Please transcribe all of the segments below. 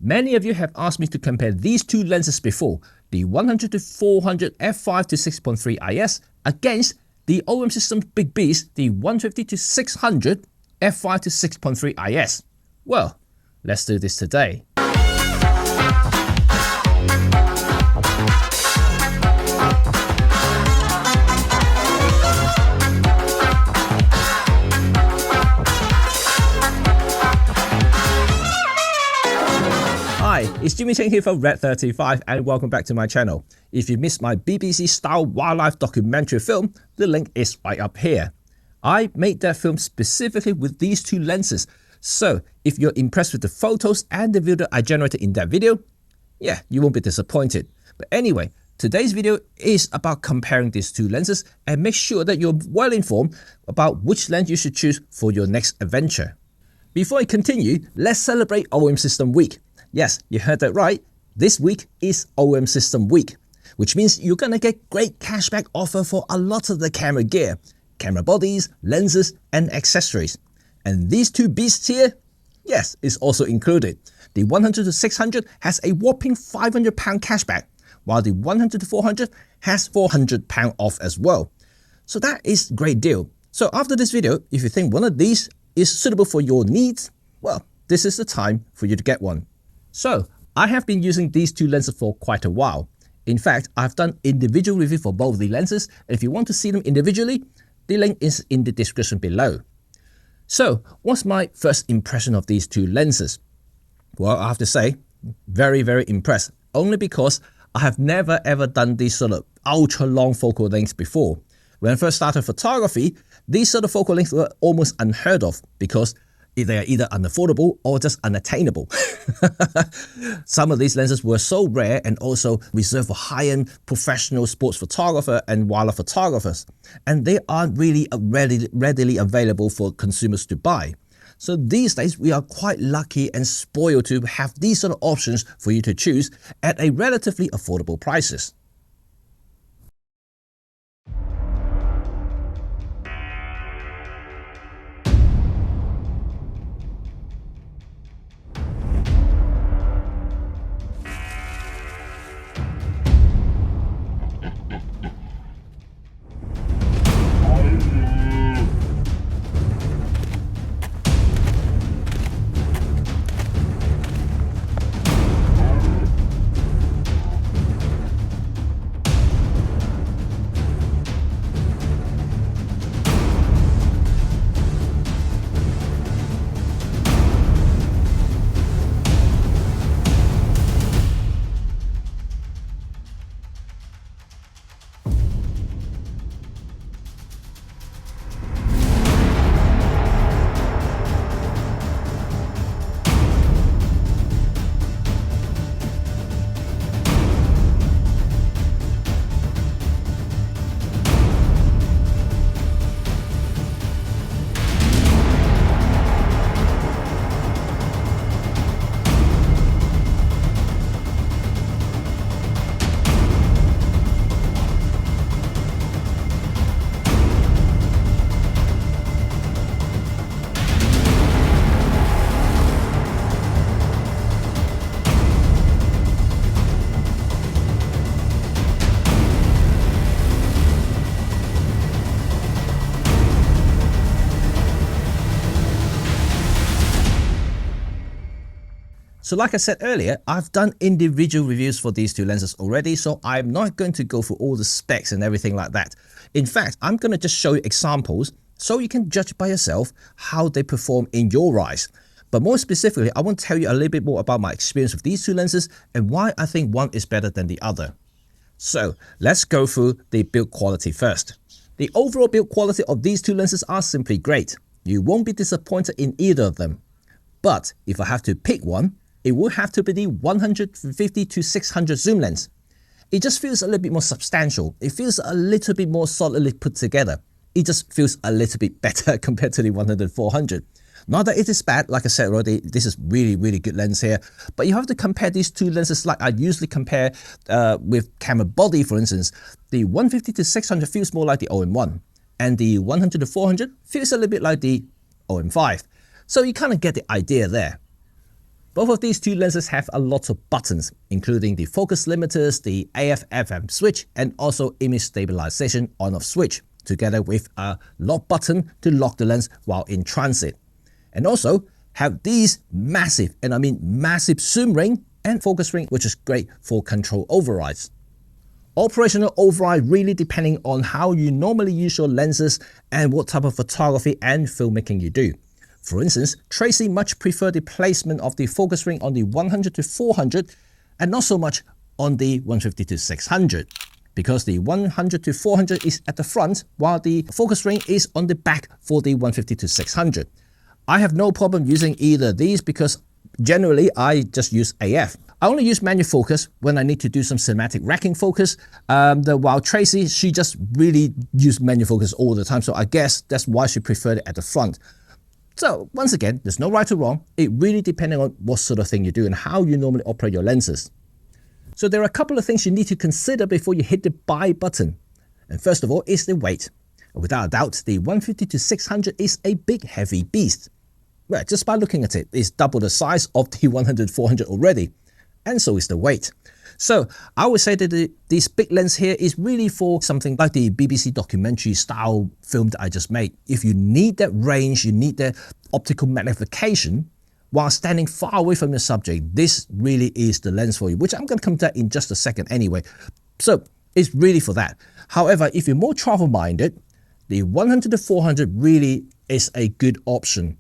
Many of you have asked me to compare these two lenses before, the 100-400 f5-6.3 IS against the OM System Big Beast, the 150-600 f5-6.3 IS. Well, let's do this today. Hi, it's Cheng here from RED35 and welcome back to my channel. If you missed my BBC-style wildlife documentary film, the link is right up here. I made that film specifically with these two lenses, so if you're impressed with the photos and the video I generated in that video, yeah, you won't be disappointed. But anyway, today's video is about comparing these two lenses and make sure that you're well informed about which lens you should choose for your next adventure. Before I continue, let's celebrate OM System Week. Yes, you heard that right. This week is OM System Week, which means you're gonna get great cashback offer for a lot of the camera gear, camera bodies, lenses, and accessories. And these two beasts here, yes, is also included. The 100-600 has a whopping £500 cashback, while the 100-400 has £400 off as well. So that is a great deal. So after this video, if you think one of these is suitable for your needs, well, this is the time for you to get one. So, I have been using these two lenses for quite a while. In fact, I've done individual review for both the lenses, and if you want to see them individually, the link is in the description below. So, what's my first impression of these two lenses? Well, I have to say, very, very impressed, only because I have never ever done these sort of ultra long focal lengths before. When I first started photography, these sort of focal lengths were almost unheard of because they are either unaffordable or just unattainable. Some of these lenses were so rare and also reserved for high-end professional sports photographer and wildlife photographers, and they aren't really readily available for consumers to buy. So these days we are quite lucky and spoiled to have these sort of options for you to choose at a relatively affordable prices. So like I said earlier, I've done individual reviews for these two lenses already, so I'm not going to go through all the specs and everything like that. In fact, I'm going to just show you examples so you can judge by yourself how they perform in your eyes. But more specifically, I want to tell you a little bit more about my experience with these two lenses and why I think one is better than the other. So let's go through the build quality first. The overall build quality of these two lenses are simply great. You won't be disappointed in either of them. But if I have to pick one, it would have to be the 150-600 zoom lens. It just feels a little bit more substantial. It feels a little bit more solidly put together. It just feels a little bit better compared to the 100-400. Not that it is bad, like I said already, this is really good lens here, but you have to compare these two lenses like I usually compare with camera body, for instance. The 150-600 feels more like the OM1, and the 100-400 feels a little bit like the OM5. So you kind of get the idea there. Both of these two lenses have a lot of buttons, including the focus limiters, the AF/FM switch, and also image stabilization on/off switch, together with a lock button to lock the lens while in transit. And also have these massive, and I mean massive, zoom ring and focus ring, which is great for control overrides. Operational override really depending on how you normally use your lenses and what type of photography and filmmaking you do. For instance, Tracy much prefer the placement of the focus ring on the 100-400 and not so much on the 150-600, because the 100-400 is at the front while the focus ring is on the back for the 150-600. I have no problem using either of these because generally I just use AF. I only use manual focus when I need to do some cinematic racking focus, while Tracy, she just really uses manual focus all the time, so I guess that's why she preferred it at the front. So once again, there's no right or wrong. It really depends on what sort of thing you do and how you normally operate your lenses. So there are a couple of things you need to consider before you hit the buy button. And first of all is the weight. Without a doubt, the 150-600 is a big heavy beast. Well, just by looking at it, it's double the size of the 100-400 already. And so is the weight. So I would say that this big lens here is really for something like the BBC documentary style film that I just made. If you need that range, you need that optical magnification while standing far away from the subject, this really is the lens for you, which I'm going to come to that in just a second anyway. So it's really for that. However, if you're more travel minded, the 100-400 really is a good option.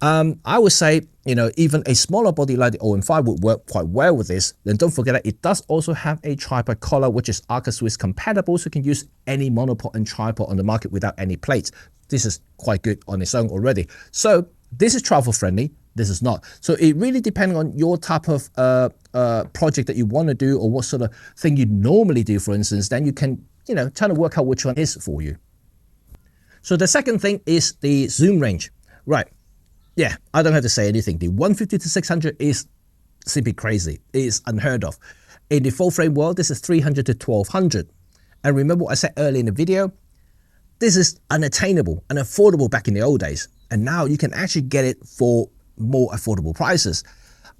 I would say, even a smaller body like the OM5 would work quite well with this. Then don't forget that it does also have a tripod collar, which is Arca Swiss compatible, so you can use any monopod and tripod on the market without any plates. This is quite good on its own already. So this is travel friendly, this is not. So it really depends on your type of project that you want to do or what sort of thing you normally do, for instance, then you can, try to work out which one is for you. So the second thing is the zoom range. Right. Yeah, I don't have to say anything. The 150-600 is simply crazy. It is unheard of. In the full frame world, this is 300-1200. And remember what I said earlier in the video? This is unattainable and affordable back in the old days. And now you can actually get it for more affordable prices.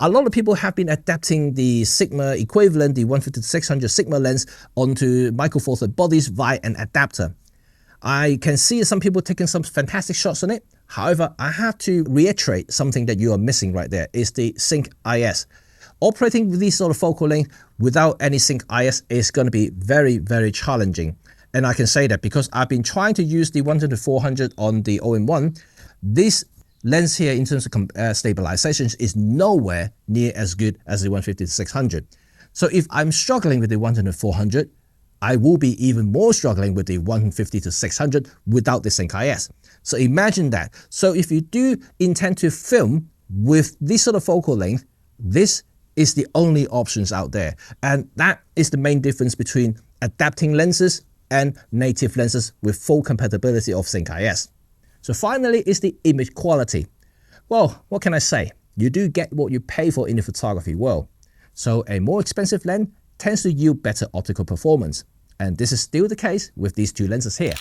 A lot of people have been adapting the Sigma equivalent, the 150-600 Sigma lens, onto Micro Four Thirds bodies via an adapter. I can see some people taking some fantastic shots on it. However, I have to reiterate something that you are missing right there is the Sync IS. Operating with this sort of focal length without any Sync IS is going to be very, very challenging. And I can say that because I've been trying to use the 100-400 on the OM1. This lens here in terms of stabilization is nowhere near as good as the 150-600. So if I'm struggling with the 100-400, I will be even more struggling with the 150-600 without the Sync IS. So imagine that. So if you do intend to film with this sort of focal length, this is the only options out there. And that is the main difference between adapting lenses and native lenses with full compatibility of Sync IS. So finally is the image quality. Well, what can I say? You do get what you pay for in the photography world. So a more expensive lens tends to yield better optical performance. And this is still the case with these two lenses here.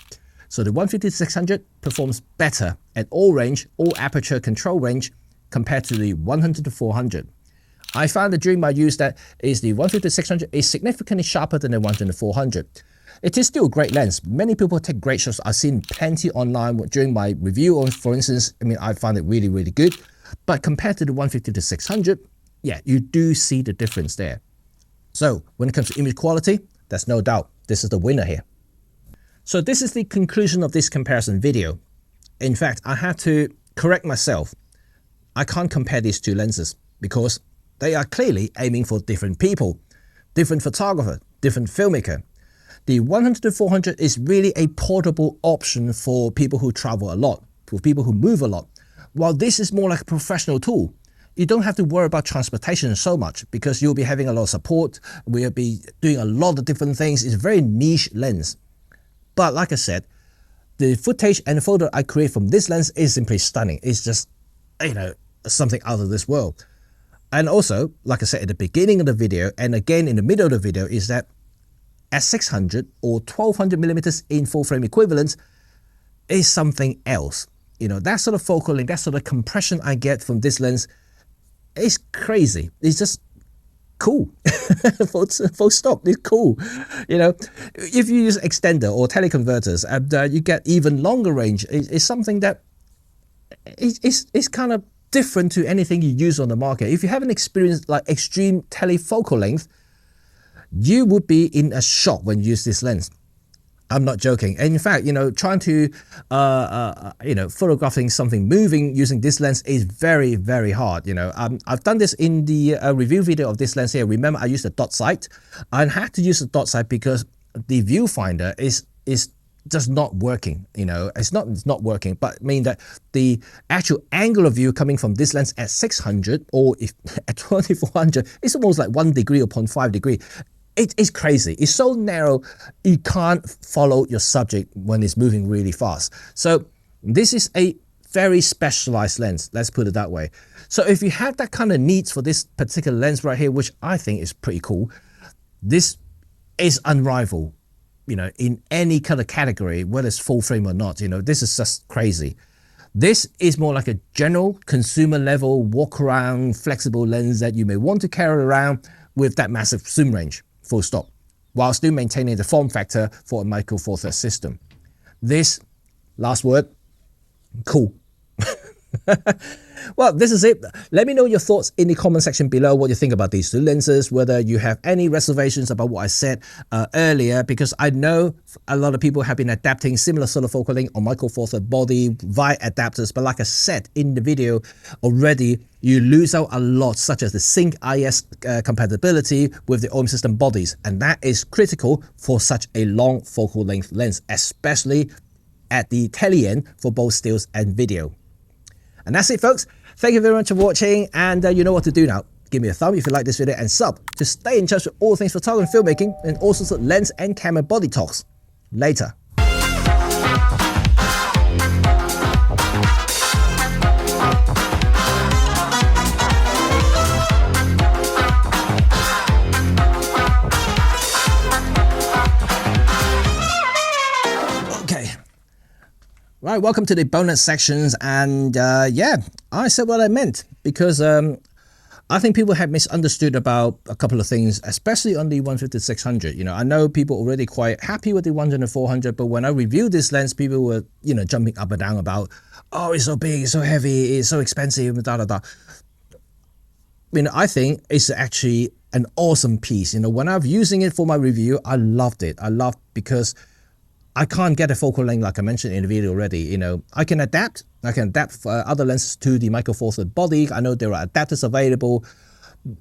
So the 150-600 performs better at all range, all aperture control range compared to the 100-400. I found that during my use that is the 150-600 is significantly sharper than the 100-400. It is still a great lens. Many people take great shots. I've seen plenty online during my review on, for instance, I find it really, really good. But compared to the 150-600, yeah, you do see the difference there. So when it comes to image quality, there's no doubt this is the winner here. So this is the conclusion of this comparison video. In fact, I have to correct myself. I can't compare these two lenses because they are clearly aiming for different people, different photographer, different filmmaker. The 100-400 is really a portable option for people who travel a lot, for people who move a lot, while this is more like a professional tool. You don't have to worry about transportation so much because you'll be having a lot of support. We'll be doing a lot of different things. It's a very niche lens. But like I said, the footage and the photo I create from this lens is simply stunning. It's just, something out of this world. And also, like I said at the beginning of the video and again in the middle of the video, is that at 600 or 1200mm in full frame equivalents is something else. That sort of focal length, that sort of compression I get from this lens It's crazy. It's just cool. full stop. It's cool. You know, if you use extender or teleconverters and you get even longer range, it's something that it's kind of different to anything you use on the market. If you haven't experienced like extreme telefocal length, you would be in a shock when you use this lens. I'm not joking. And in fact, you know, trying to, you know, photographing something moving using this lens is very, very hard. You know, I've done this in the review video of this lens here. Remember, I used a dot sight. I had to use a dot sight because the viewfinder is just not working. You know, it's not working, but I mean that the actual angle of view coming from this lens at 600 or if at 2400, it's almost like 1 degree or 0.5 degree. It's crazy. It's so narrow, you can't follow your subject when it's moving really fast. So this is a very specialized lens, let's put it that way. So if you have that kind of needs for this particular lens right here, which I think is pretty cool, this is unrivaled, you know, in any kind of category, whether it's full frame or not. You know, this is just crazy. This is more like a general consumer level walk around flexible lens that you may want to carry around with that massive zoom range. Full stop, while still maintaining the form factor for a Micro Four Thirds system. This, last word, cool. Well, this is it. Let me know your thoughts in the comment section below, what you think about these two lenses, whether you have any reservations about what I said earlier, because I know a lot of people have been adapting similar sort of focal length on Micro Four Thirds body via adapters, but like I said in the video already, you lose out a lot, such as the Sync IS compatibility with the OM system bodies, and that is critical for such a long focal length lens, especially at the tele end for both stills and video. And that's it, folks. Thank you very much for watching, and you know what to do now. Give me a thumb if you like this video and sub to stay in touch with all things photography and filmmaking and all sorts of lens and camera body talks. Later. Right, welcome to the bonus sections, and yeah, I said what I meant, because I think people have misunderstood about a couple of things, especially on the 150-600. You know, I know people already quite happy with the 100-400, but when I reviewed this lens, people were, you know, jumping up and down about, oh, it's so big, it's so heavy, it's so expensive, da da da. I mean, I think it's actually an awesome piece. You know, when I'm using it for my review, I loved it. I loved because I can't get a focal length like I mentioned in the video already. You know, I can adapt other lenses to the Micro Four Thirds body. I know there are adapters available,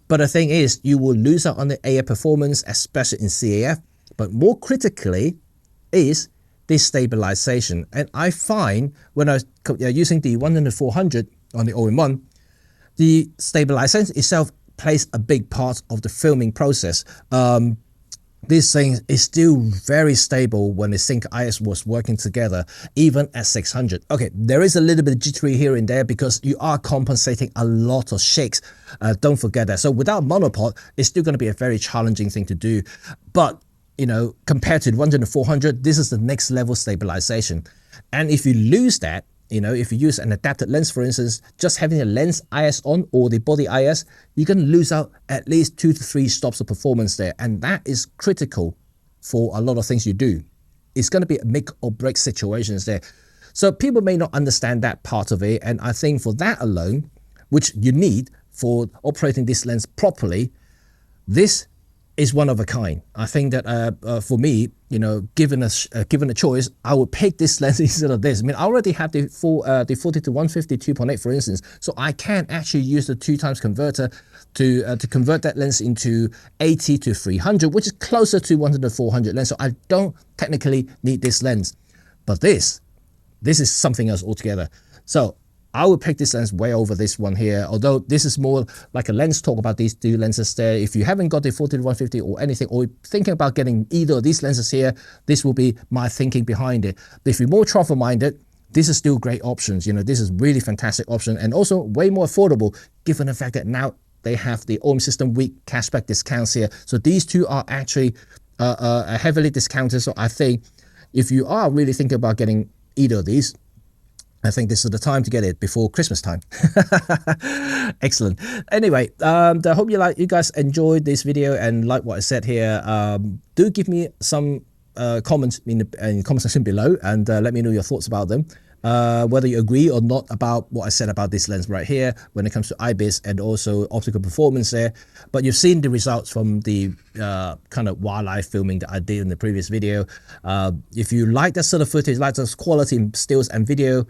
but the thing is, you will lose out on the AF performance, especially in CAF. But more critically is this stabilization. And I find when I was using the 100-400 on the OM1, the stabilization itself plays a big part of the filming process. This thing is still very stable when the Sync IS was working together, even at 600. Okay, there is a little bit of jittery here and there because you are compensating a lot of shakes. Don't forget that. So without monopod, it's still going to be a very challenging thing to do. But, you know, compared to the 100-400, this is the next level stabilization. And if you lose that, you know, if you use an adapted lens, for instance, just having a lens IS on or the body IS, you can lose out at least 2 to 3 stops of performance there. And that is critical for a lot of things you do. It's going to be a make or break situations there. So people may not understand that part of it. And I think for that alone, which you need for operating this lens properly, this is one of a kind. I think that for me, you know, given a choice, I would pick this lens instead of this. I mean, I already have the 40-150 2.8, for instance, so I can actually use the 2x converter to convert that lens into 80-300, which is closer to 100-400 lens. So I don't technically need this lens, but this is something else altogether. So I would pick this lens way over this one here, although this is more like a lens talk about these two lenses there. If you haven't got the 40-150 or anything, or thinking about getting either of these lenses here, this will be my thinking behind it. But if you're more travel-minded, this is still great options. You know, this is really fantastic option, and also way more affordable, given the fact that now they have the OM System Week cashback discounts here. So these two are actually heavily discounted. So I think if you are really thinking about getting either of these, I think this is the time to get it before Christmas time. Excellent. Anyway, I hope you guys enjoyed this video and like what I said here. Do give me some comments in the comment section below, and let me know your thoughts about them. Whether you agree or not about what I said about this lens right here when it comes to IBIS and also optical performance there. But you've seen the results from the kind of wildlife filming that I did in the previous video. If you like that sort of footage, like those quality in stills and video,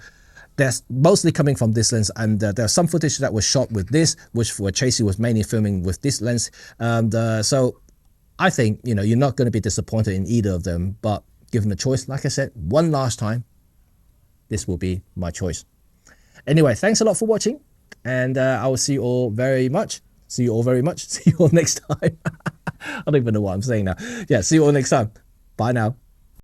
that's mostly coming from this lens, and there are some footage that was shot with this, which for Chasey was mainly filming with this lens. So I think, you know, you're not going to be disappointed in either of them, but given a choice, like I said, one last time, this will be my choice. Anyway, thanks a lot for watching, and I will see you all very much. See you all very much. See you all next time. I don't even know what I'm saying now. Yeah, see you all next time. Bye now.